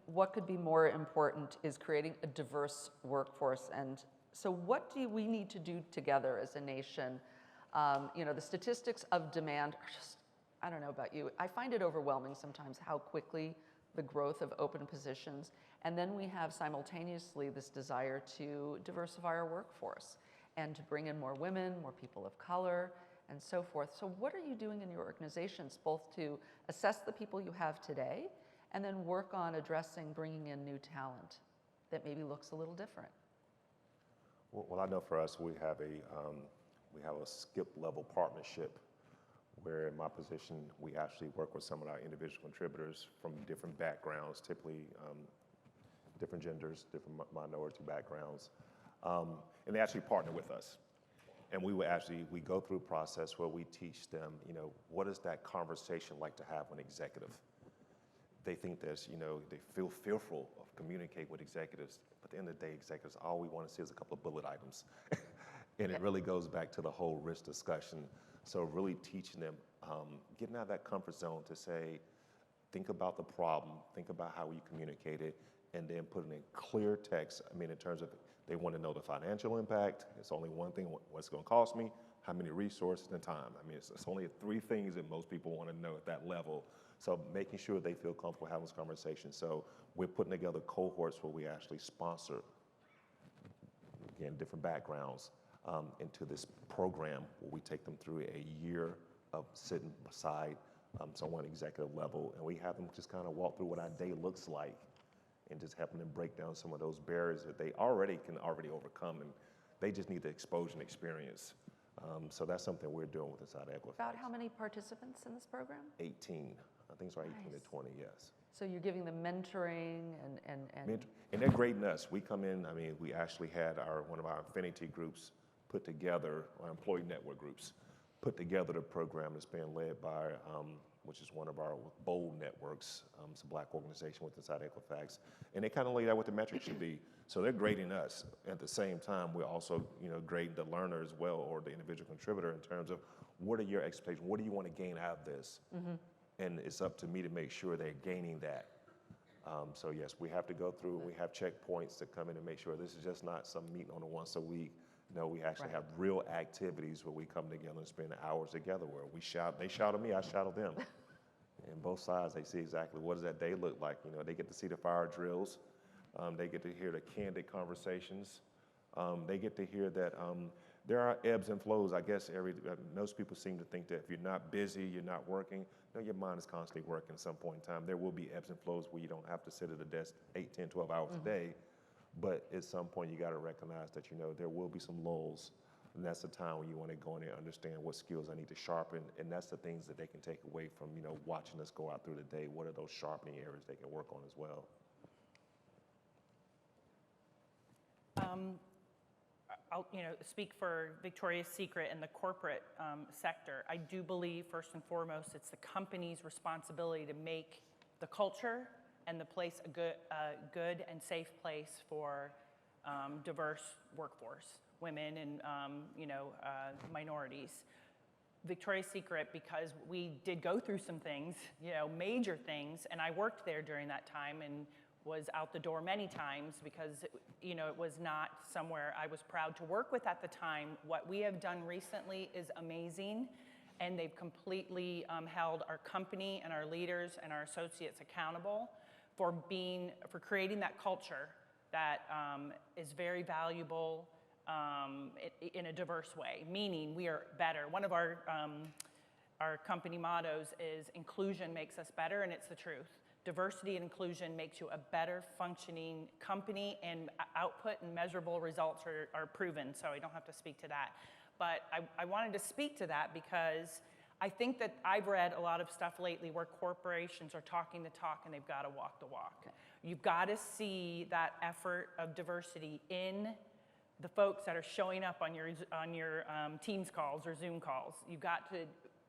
What could be more important is creating a diverse workforce, and So what do we need to do together as a nation? You know, the statistics of demand are just, I don't know about you, I find it overwhelming sometimes how quickly the growth of open positions, and then we have simultaneously this desire to diversify our workforce and to bring in more women, more people of color, and so forth. So what are you doing in your organizations, both to assess the people you have today and then work on addressing bringing in new talent that maybe looks a little different? Well, I know for us, we have a skip level partnership where in my position, we actually work with some of our individual contributors from different backgrounds, typically different genders, different minority backgrounds, and they actually partner with us. And we go through a process where we teach them, you know, what is that conversation like to have with an executive? They think there's, you know, they feel fearful of communicating with executives, but at the end of the day, executives, all we want to see is a couple of bullet items. And it really goes back to the whole risk discussion. So really teaching them, getting out of that comfort zone to say, think about the problem, think about how you communicate it, and then putting in clear text. I mean, in terms of, they want to know the financial impact. It's only one thing, what's going to cost me, how many resources and time. I mean, it's only 3 things that most people want to know at that level. So making sure they feel comfortable having this conversation. So we're putting together cohorts where we actually sponsor, again, different backgrounds into this program where we take them through a year of sitting beside someone executive level, and we have them just kind of walk through what our day looks like and just helping them break down some of those barriers that they can already overcome, and they just need the exposure and experience. So that's something we're doing with inside Equifax. About how many participants in this program? 18. I think it's around 18 Nice. to 20, yes. So you're giving them mentoring And they're grading us. We come in, I mean, we actually had one of our affinity groups put together, our employee network groups, put together the program that's being led by, which is one of our bold networks. It's a Black organization with inside Equifax. And they kind of laid out what the metrics should be. So they're grading us. At the same time, we're also, you know, grading the learner as well, or the individual contributor, in terms of what are your expectations? What do you want to gain out of this? Mm-hmm. And it's up to me to make sure they're gaining that. So yes, we have to go through, we have checkpoints to come in and make sure this is just not some meeting on a once a week. No, we actually have real activities where we come together and spend hours together where they shout at me, I shout at them. And both sides, they see exactly what does that day look like. You know, they get to see the fire drills. They get to hear the candid conversations. They get to hear that there are ebbs and flows. I guess most people seem to think that if you're not busy, you're not working. No, your mind is constantly working at some point in time. There will be ebbs and flows where you don't have to sit at a desk 8, 10, 12 hours a day. But at some point, you got to recognize that, you know, there will be some lulls. And that's the time when you want to go in there and understand what skills I need to sharpen. And that's the things that they can take away from, you know, watching us go out through the day. What are those sharpening areas they can work on as well? I'll, you know, speak for Victoria's Secret and the corporate sector. I do believe, first and foremost, it's the company's responsibility to make the culture and the place a good and safe place for diverse workforce, women and minorities. Victoria's Secret, because we did go through some things, you know, major things, and I worked there during that time and was out the door many times because, you know, it was not somewhere I was proud to work with at the time. What we have done recently is amazing, and they've completely held our company and our leaders and our associates accountable for creating that culture that is very valuable in a diverse way, meaning we are better. One of our company mottos is inclusion makes us better, and it's the truth. Diversity and inclusion makes you a better functioning company, and output and measurable results are proven, so I don't have to speak to that. But I wanted to speak to that because I think that I've read a lot of stuff lately where corporations are talking the talk and they've got to walk the walk. Okay. You've got to see that effort of diversity in the folks that are showing up on your Teams calls or Zoom calls. You've got to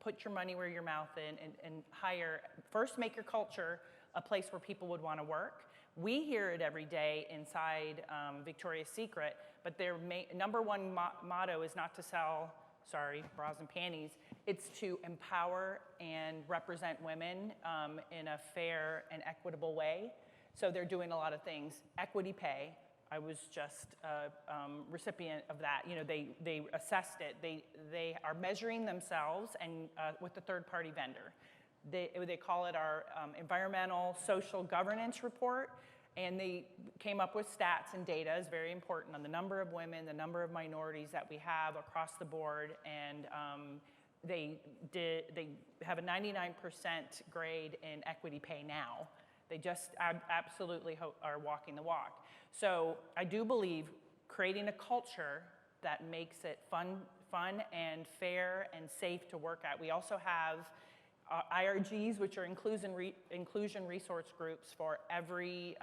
put your money where your mouth is and hire. First, make your culture a place where people would want to work. We hear it every day inside Victoria's Secret, but their number one motto is not to sell, bras and panties. It's to empower and represent women in a fair and equitable way. So they're doing a lot of things. Equity pay, I was just a recipient of that. You know, they assessed it. They are measuring themselves and with a third-party vendor. They call it our environmental social governance report, and they came up with stats and data is very important on the number of women, the number of minorities that we have across the board, and they have a 99% grade in equity pay now. They just absolutely are walking the walk. So I do believe creating a culture that makes it fun and fair and safe to work at. We also have IRGs, which are inclusion resource groups for every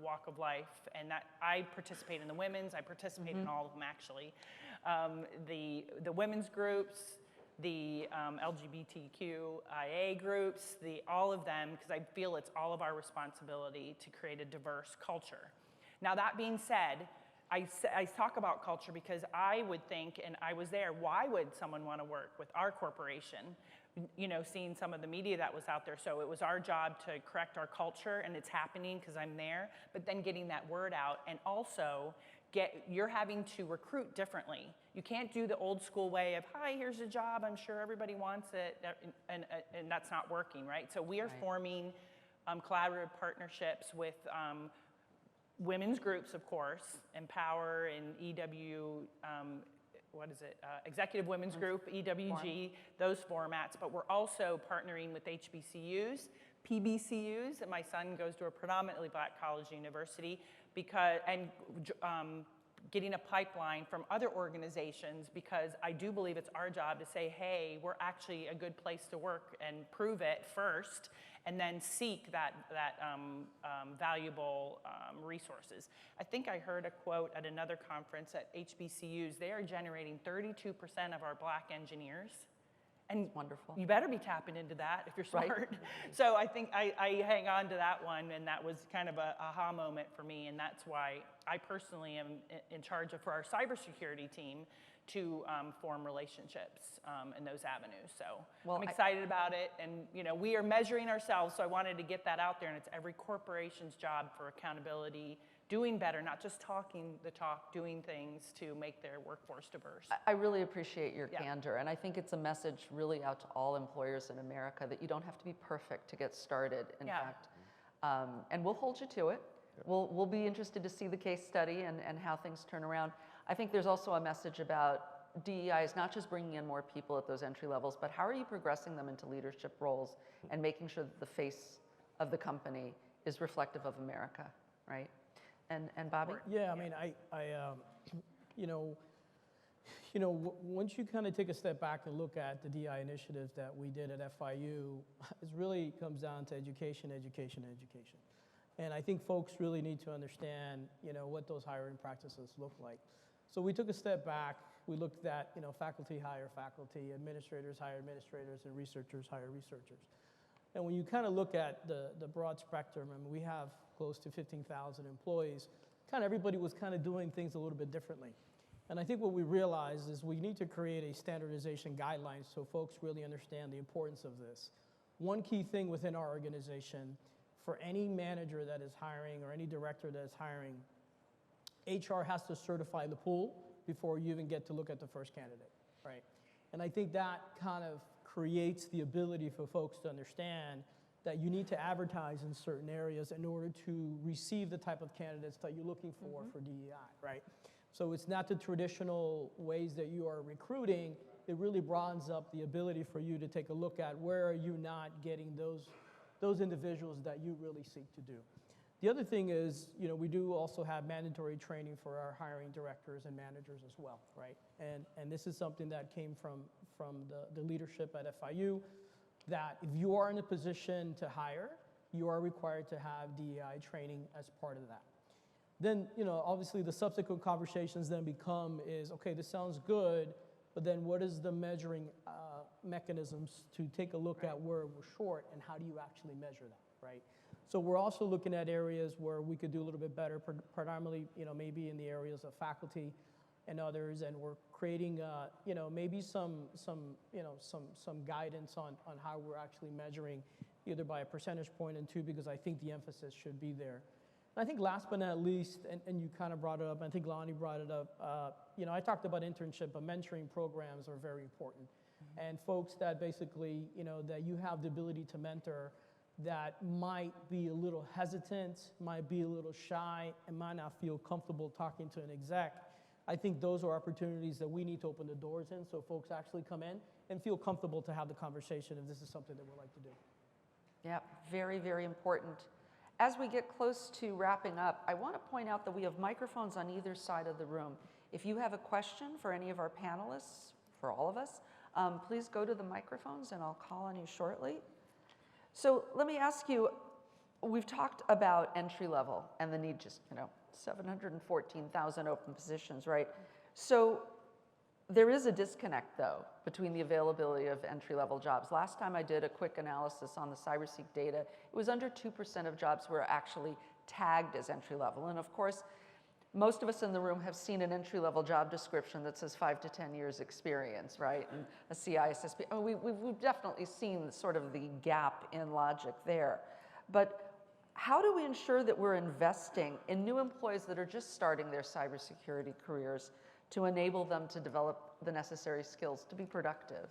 walk of life, and that I participate in the women's. I participate in all of them actually. The women's groups, the LGBTQIA groups, all of them, because I feel it's all of our responsibility to create a diverse culture. Now that being said, I talk about culture because I would think, and I was there, why would someone want to work with our corporation? You know, seeing some of the media that was out there. So it was our job to correct our culture, and it's happening because I'm there, but then getting that word out, and also you're having to recruit differently. You can't do the old school way of, hi, here's a job, I'm sure everybody wants it, and that's not working, right? So we are forming collaborative partnerships with women's groups, of course, Empower and EW, Executive Women's Group, EWG, those formats, but we're also partnering with HBCUs, PBCUs, and my son goes to a predominantly black college university, and getting a pipeline from other organizations, because I do believe it's our job to say, hey, we're actually a good place to work, and prove it first, and then seek that valuable resources. I think I heard a quote at another conference at HBCUs. They are generating 32% of our black engineers. And wonderful. You better be tapping into that if you're smart. Right. So I think I hang on to that one, and that was kind of a aha moment for me, and that's why I personally am in charge of, for our cybersecurity team, to form relationships in those avenues. So I'm excited about it, and you know, we are measuring ourselves, so I wanted to get that out there, and it's every corporation's job for accountability, doing better, not just talking the talk, doing things to make their workforce diverse. I really appreciate your candor, and I think it's a message really out to all employers in America that you don't have to be perfect to get started, in fact. And we'll hold you to it. We'll be interested to see the case study and how things turn around. I think there's also a message about DEI is not just bringing in more people at those entry levels, but how are you progressing them into leadership roles and making sure that the face of the company is reflective of America, right? And Bobby? Yeah, I mean, once you kind of take a step back and look at the DI initiatives that we did at FIU, it really comes down to education, education, education. And I think folks really need to understand, what those hiring practices look like. So we took a step back. We looked at, faculty hire faculty, administrators hire administrators, and researchers hire researchers. And when you kind of look at the broad spectrum, I mean, we have close to 15,000 employees, kind of everybody was kind of doing things a little bit differently. And I think what we realized is we need to create a standardization guidelines so folks really understand the importance of this. One key thing within our organization, for any manager that is hiring or any director that is hiring, HR has to certify the pool before you even get to look at the first candidate, right? And I think that kind of creates the ability for folks to understand that you need to advertise in certain areas in order to receive the type of candidates that you're looking for DEI, right? So it's not the traditional ways that you are recruiting. It really broadens up the ability for you to take a look at where are you not getting those individuals that you really seek to do. The other thing is, we do also have mandatory training for our hiring directors and managers as well, right? And this is something that came from the leadership at FIU, that if you are in a position to hire, you are required to have DEI training as part of that. Then, obviously the subsequent conversations then become is, okay, this sounds good, but then what is the measuring mechanisms to take a look at where we're short and how do you actually measure that, right? So we're also looking at areas where we could do a little bit better, predominantly, maybe in the areas of faculty and others, and we're creating, maybe some guidance on how we're actually measuring, either by a percentage point and two, because I think the emphasis should be there. I think last but not least, and you kind of brought it up, I think Lonnie brought it up, I talked about internship, but mentoring programs are very important. And folks that basically, that you have the ability to mentor that might be a little hesitant, might be a little shy, and might not feel comfortable talking to an exec. I think those are opportunities that we need to open the doors in so folks actually come in and feel comfortable to have the conversation if this is something that we'd like to do. Yeah, very, very important. As we get close to wrapping up, I want to point out that we have microphones on either side of the room. If you have a question for any of our panelists, for all of us, please go to the microphones and I'll call on you shortly. So let me ask you, we've talked about entry level and the need, 714,000 open positions, right? So there is a disconnect, though, between the availability of entry-level jobs. Last time I did a quick analysis on the CyberSeek data, it was under 2% of jobs were actually tagged as entry-level. And of course, most of us in the room have seen an entry-level job description that says 5 to 10 years experience, right? And a CISSP. I mean, we've definitely seen sort of the gap in logic there. But how do we ensure that we're investing in new employees that are just starting their cybersecurity careers to enable them to develop the necessary skills to be productive?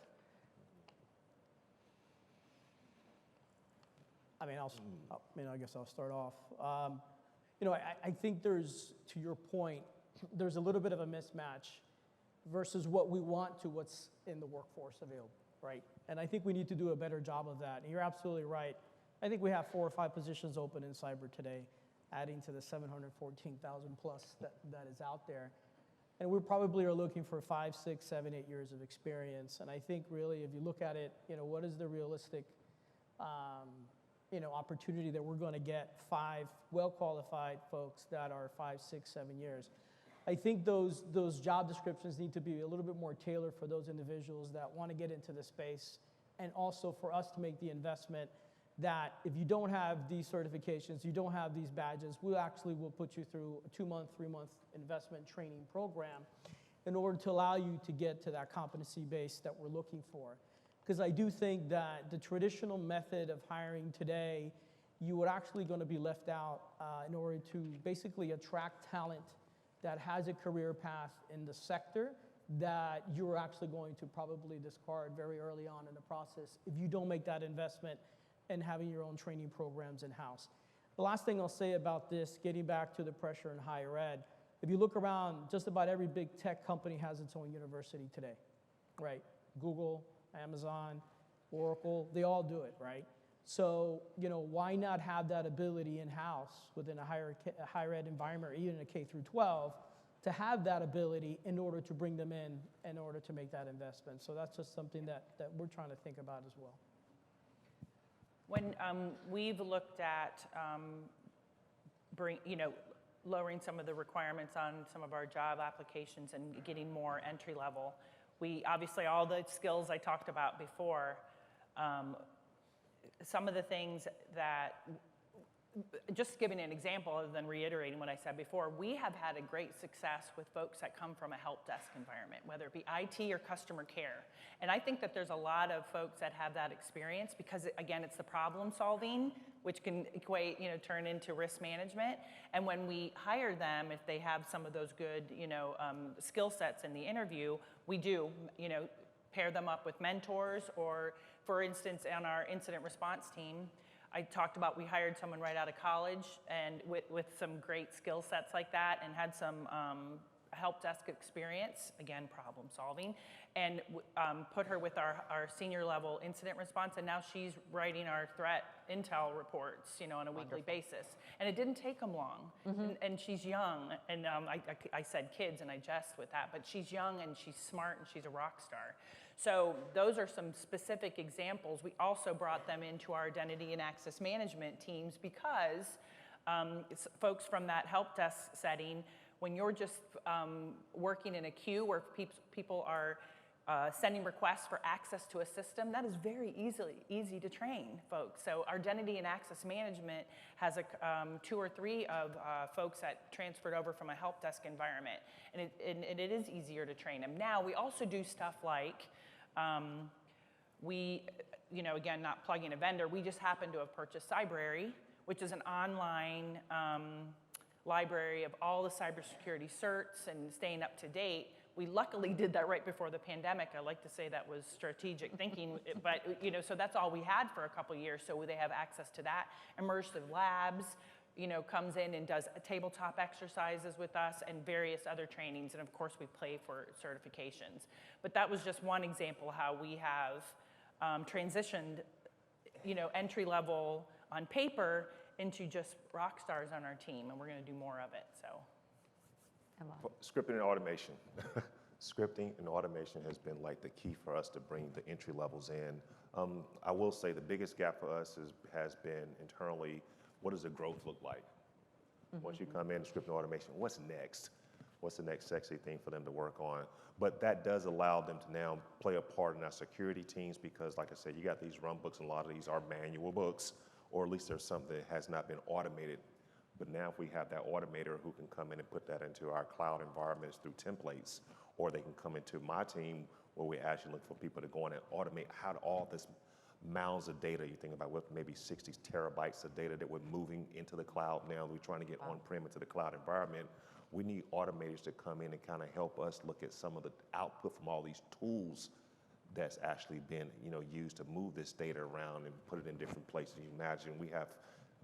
I guess I'll start off. I think there's, to your point, there's a little bit of a mismatch versus what we want to what's in the workforce available, right? And I think we need to do a better job of that. And you're absolutely right. I think we have 4 or 5 positions open in cyber today, adding to the 714,000 plus that is out there. And we probably are looking for 5, 6, 7, 8 years of experience. And I think really, if you look at it, what is the realistic, opportunity that we're going to get 5 well-qualified folks that are 5, 6, 7 years? I think those job descriptions need to be a little bit more tailored for those individuals that want to get into the space, and also for us to make the investment that if you don't have these certifications, you don't have these badges, we actually will put you through a 2-month, 3-month investment training program in order to allow you to get to that competency base that we're looking for. Because I do think that the traditional method of hiring today, you would actually going to be left out in order to basically attract talent that has a career path in the sector that you're actually going to probably discard very early on in the process if you don't make that investment and having your own training programs in-house. The last thing I'll say about this, getting back to the pressure in higher ed, if you look around, just about every big tech company has its own university today, right? Google, Amazon, Oracle, they all do it, right? So, why not have that ability in-house within a higher ed environment, or even a K through 12, to have that ability in order to bring them in order to make that investment. So that's just something that we're trying to think about as well. When we've looked at lowering some of the requirements on some of our job applications and getting more entry level, we obviously, all the skills I talked about before, some of the things that, just giving an example other than reiterating what I said before, we have had a great success with folks that come from a help desk environment, whether it be IT or customer care. And I think that there's a lot of folks that have that experience because, again, it's the problem solving, which can equate, turn into risk management. And when we hire them, if they have some of those good, skill sets in the interview, we do, pair them up with mentors, or, for instance, on our incident response team, I talked about we hired someone right out of college and with some great skill sets like that, and had some help desk experience, again, problem solving, and put her with our senior level incident response, and now she's writing our threat intel reports, on a weekly basis. And it didn't take them long. Mm-hmm. And she's young, and I said kids, and I jest with that, but she's young and she's smart and she's a rock star. So those are some specific examples. We also brought them into our identity and access management teams because folks from that help desk setting, when you're just working in a queue where people are sending requests for access to a system, that is very easy to train folks. So our identity and access management has 2 or 3 of folks that transferred over from a help desk environment, and it is easier to train them. Now, we also do stuff like, again, not plugging a vendor, we just happen to have purchased Cybrary, which is an online library of all the cybersecurity certs and staying up to date. We luckily did that right before the pandemic. I like to say that was strategic thinking, but so that's all we had for a couple years. So they have access to that. Immersive Labs, comes in and does tabletop exercises with us and various other trainings. And of course, we pay for certifications. But that was just one example how we have transitioned, entry level on paper into just rock stars on our team. And we're going to do more of it. So. Emma. Scripting and automation. Scripting and automation has been like the key for us to bring the entry levels in. I will say the biggest gap for us has been internally, what does the growth look like? Once you come in scripting and automation, what's next? What's the next sexy thing for them to work on? But that does allow them to now play a part in our security teams because, like I said, you got these run books, and a lot of these are manual books, or at least there's something that has not been automated. But now if we have that automator who can come in and put that into our cloud environments through templates, or they can come into my team where we actually look for people to go in and automate how all this mounds of data, you think about what maybe 60 terabytes of data that we're moving into the cloud now, we're trying to get on-prem into the cloud environment. We need automators to come in and kind of help us look at some of the output from all these tools that's actually been used to move this data around and put it in different places. You imagine we have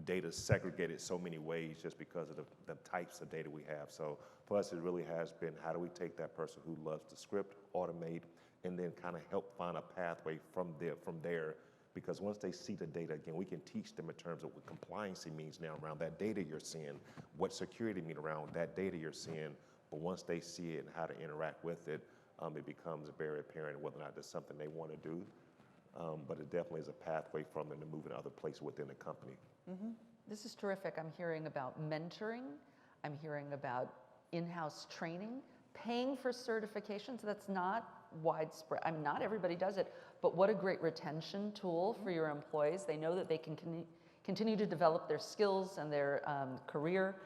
data segregated so many ways just because of the types of data we have. So for us, it really has been how do we take that person who loves to script, automate, and then kind of help find a pathway from there. Because once they see the data, again, we can teach them in terms of what compliancy means now around that data you're seeing, what security means around that data you're seeing. But once they see it and how to interact with it, it becomes very apparent whether or not there's something they want to do. But it definitely is a pathway from them to move in other places within the company. This is terrific. I'm hearing about mentoring. I'm hearing about in-house training, paying for certifications. That's not widespread. I mean, not everybody does it, but what a great retention tool for your employees. They know that they can continue to develop their skills and their career.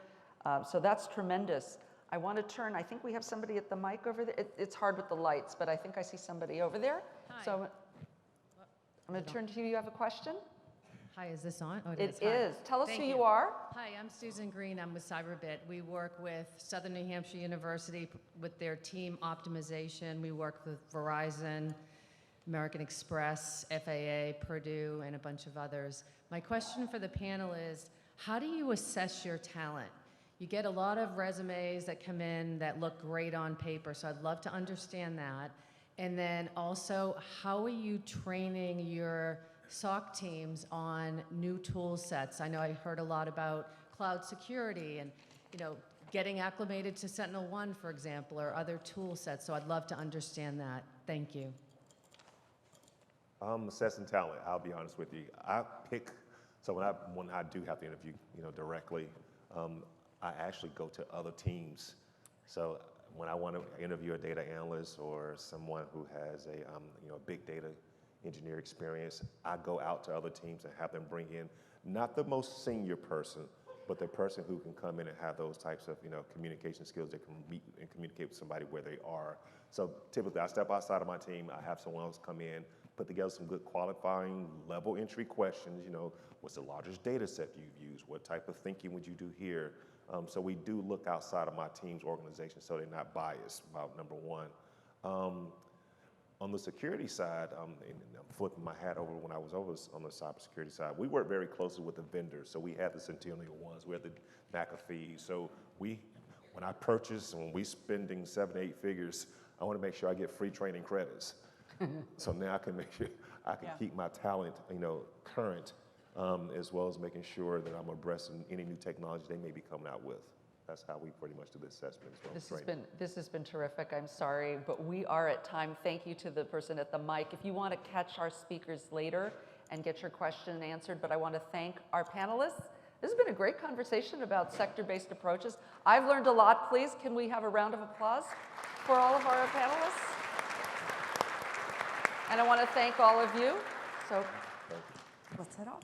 So that's tremendous. I want to turn, I think we have somebody at the mic over there. It's hard with the lights, but I think I see somebody over there. Hi. So I'm going to turn to you. You have a question? Hi, is this on? Oh, It Hi. is. Tell us Thank who you are. Hi, I'm Susan Green. I'm with Cyberbit. We work with Southern New Hampshire University with their team optimization. We work with Verizon, American Express, FAA, Purdue, and a bunch of others. My question for the panel is, how do you assess your talent? You get a lot of resumes that come in that look great on paper, so I'd love to understand that. And then also, how are you training your SOC teams on new tool sets? I know I heard a lot about cloud security and getting acclimated to Sentinel-1, for example, or other tool sets. So I'd love to understand that. Thank you. Assessing talent, I'll be honest with you. So when I do have to interview directly, I actually go to other teams. So when I want to interview a data analyst or someone who has a big data engineer experience, I go out to other teams and have them bring in not the most senior person, but the person who can come in and have those types of communication skills that can meet and communicate with somebody where they are. So typically I step outside of my team, I have someone else come in, put together some good qualifying level entry questions, what's the largest data set you've used? What type of thinking would you do here? So we do look outside of my team's organization so they're not biased, about number one. On the security side, and I'm flipping my hat over when I was over on the cybersecurity side, we work very closely with the vendors. So we have the Sentinel ones, we have the McAfee. So when I purchase and when we spending 7, 8 figures, I want to make sure I get free training credits. So now I can make sure I can keep my talent, current, as well as making sure that I'm abreast in any new technology they may be coming out with. That's how we pretty much do the assessment as well. This has been terrific. I'm sorry, but we are at time. Thank you to the person at the mic. If you want to catch our speakers later and get your question answered, but I want to thank our panelists. This has been a great conversation about sector-based approaches. I've learned a lot. Please, can we have a round of applause for all of our panelists? And I want to thank all of you. So let's head off.